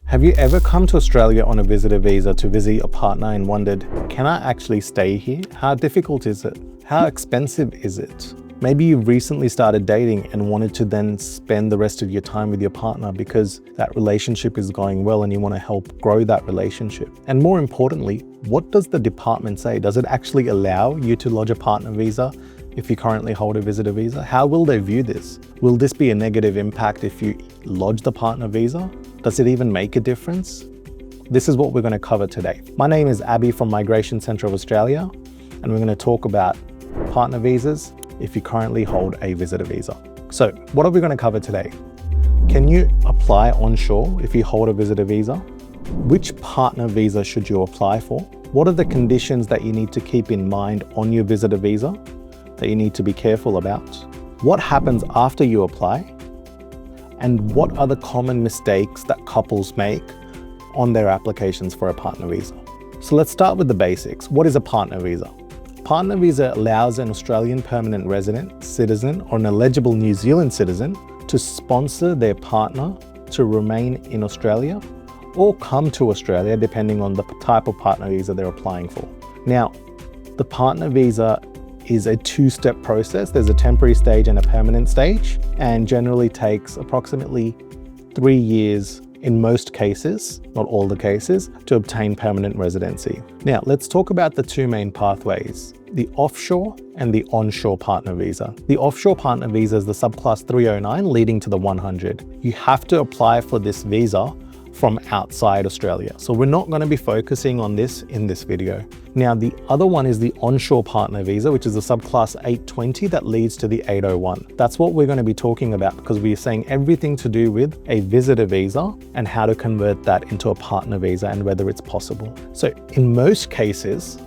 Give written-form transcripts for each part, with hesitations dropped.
Have you ever come to Australia on a visitor visa to visit your partner and wondered, can I actually stay here? How difficult is it? How expensive is it? Maybe you've recently started dating and wanted to then spend the rest of your time with your partner because that relationship is going well and you want to help grow that relationship. And more importantly, what does the department say? Does it actually allow you to lodge a partner visa if you currently hold a visitor visa? How will they view this? Will this be a negative impact if you lodge the partner visa? Does it even make a difference? This is what we're going to cover today. My name is Abby from Migration Centre of Australia, and we're going to talk about partner visas if you currently hold a visitor visa. So what are we going to cover today? Can you apply onshore if you hold a visitor visa? Which partner visa should you apply for? What are the conditions that you need to keep in mind on your visitor visa that you need to be careful about? What happens after you apply? And what are the common mistakes that couples make on their applications for a partner visa? So let's start with the basics. What is a partner visa? Partner visa allows an Australian permanent resident, citizen, or an eligible New Zealand citizen to sponsor their partner to remain in Australia or come to Australia depending on the type of partner visa they're applying for. Now, the partner visa is a two-step process. There's a temporary stage and a permanent stage, and generally takes approximately 3 years in most cases, not all the cases, to obtain permanent residency. Now, let's talk about the two main pathways, the offshore and the onshore partner visa. The offshore partner visa is the subclass 309 leading to the 100. You have to apply for this visa from outside Australia. So we're not going to be focusing on this in this video. Now, the other one is the onshore partner visa, which is the subclass 820 that leads to the 801. That's what we're going to be talking about because we're saying everything to do with a visitor visa and how to convert that into a partner visa and whether it's possible. So in most cases,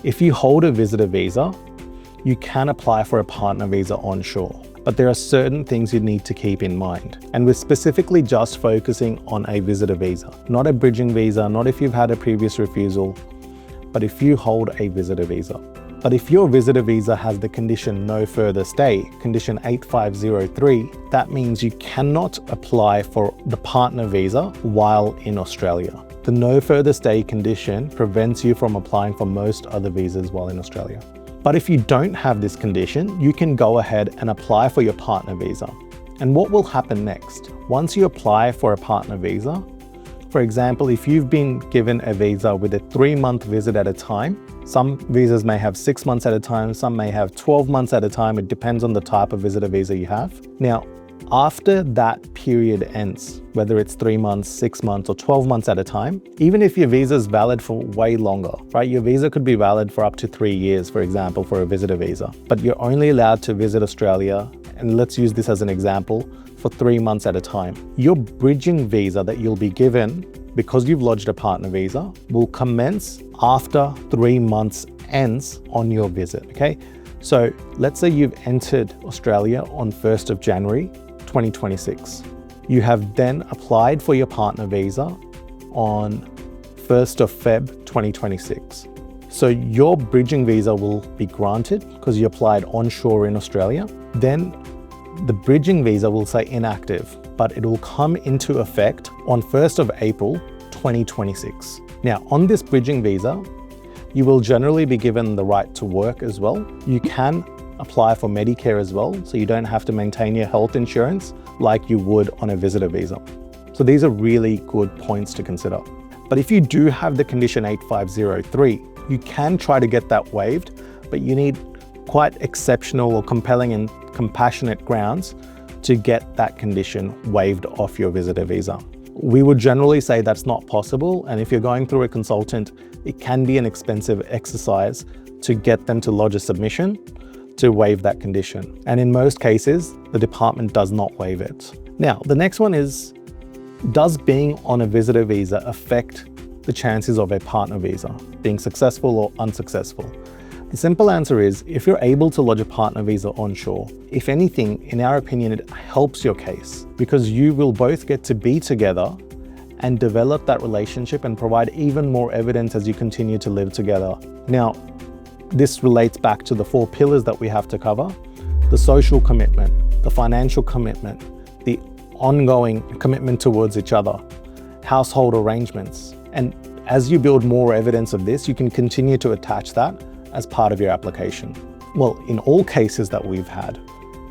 if you hold a visitor visa, you can apply for a partner visa onshore. But there are certain things you need to keep in mind. And we're specifically just focusing on a visitor visa, not a bridging visa, not if you've had a previous refusal, but if you hold a visitor visa. But if your visitor visa has the condition no further stay, condition 8503, that means you cannot apply for the partner visa while in Australia. The no further stay condition prevents you from applying for most other visas while in Australia. But if you don't have this condition, you can go ahead and apply for your partner visa. And what will happen next? Once you apply for a partner visa, for example, if you've been given a visa with a 3-month visit at a time, some visas may have 6 months at a time, some may have 12 months at a time. It depends on the type of visitor visa you have. Now, after that period ends, whether it's 3 months, 6 months, or 12 months at a time, even if your visa is valid for way longer, right? Your visa could be valid for up to 3 years, for example, for a visitor visa, but you're only allowed to visit Australia, and let's use this as an example, for 3 months at a time. Your bridging visa that you'll be given, because you've lodged a partner visa, will commence after 3 months ends on your visit, okay? So let's say you've entered Australia on 1st of January, 2026. You have then applied for your partner visa on 1st of Feb 2026. So your bridging visa will be granted because you applied onshore in Australia. Then the bridging visa will say inactive, but it will come into effect on 1st of April 2026. Now, on this bridging visa, you will generally be given the right to work as well. You can apply for Medicare as well, so you don't have to maintain your health insurance like you would on a visitor visa. So these are really good points to consider. But if you do have the condition 8503, you can try to get that waived, but you need quite exceptional or compelling and compassionate grounds to get that condition waived off your visitor visa. We would generally say that's not possible, and if you're going through a consultant, it can be an expensive exercise to get them to lodge a submission to waive that condition. And in most cases, the department does not waive it. Now, the next one is, does being on a visitor visa affect the chances of a partner visa being successful or unsuccessful? The simple answer is, if you're able to lodge a partner visa onshore, if anything, in our opinion, it helps your case because you will both get to be together and develop that relationship and provide even more evidence as you continue to live together. Now, this relates back to the 4 pillars that we have to cover: the social commitment, the financial commitment, the ongoing commitment towards each other, household arrangements. And as you build more evidence of this, you can continue to attach that as part of your application. Well, in all cases that we've had,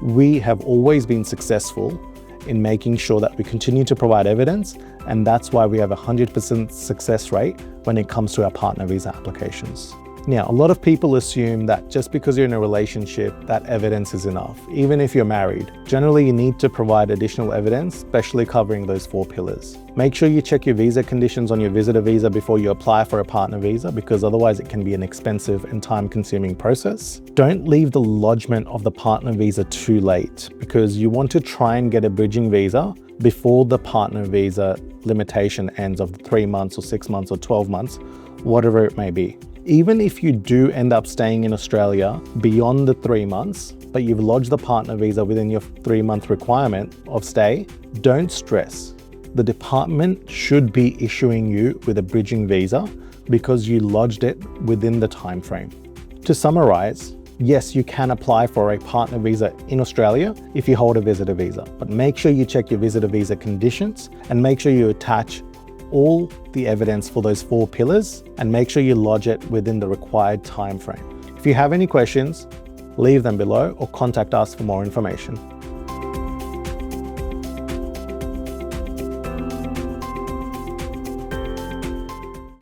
we have always been successful in making sure that we continue to provide evidence, and that's why we have a 100% success rate when it comes to our partner visa applications. Now, a lot of people assume that just because you're in a relationship, that evidence is enough, even if you're married. Generally, you need to provide additional evidence, especially covering those 4 pillars. Make sure you check your visa conditions on your visitor visa before you apply for a partner visa, because otherwise it can be an expensive and time-consuming process. Don't leave the lodgement of the partner visa too late, because you want to try and get a bridging visa before the partner visa limitation ends of 3 months or 6 months or 12 months, whatever it may be. Even if you do end up staying in Australia beyond the 3 months, but you've lodged the partner visa within your 3-month requirement of stay, don't stress. The department should be issuing you with a bridging visa because you lodged it within the time frame. To summarize, yes, you can apply for a partner visa in Australia if you hold a visitor visa, but make sure you check your visitor visa conditions and make sure you attach all the evidence for those 4 pillars and make sure you lodge it within the required time frame. If you have any questions, leave them below or contact us for more information.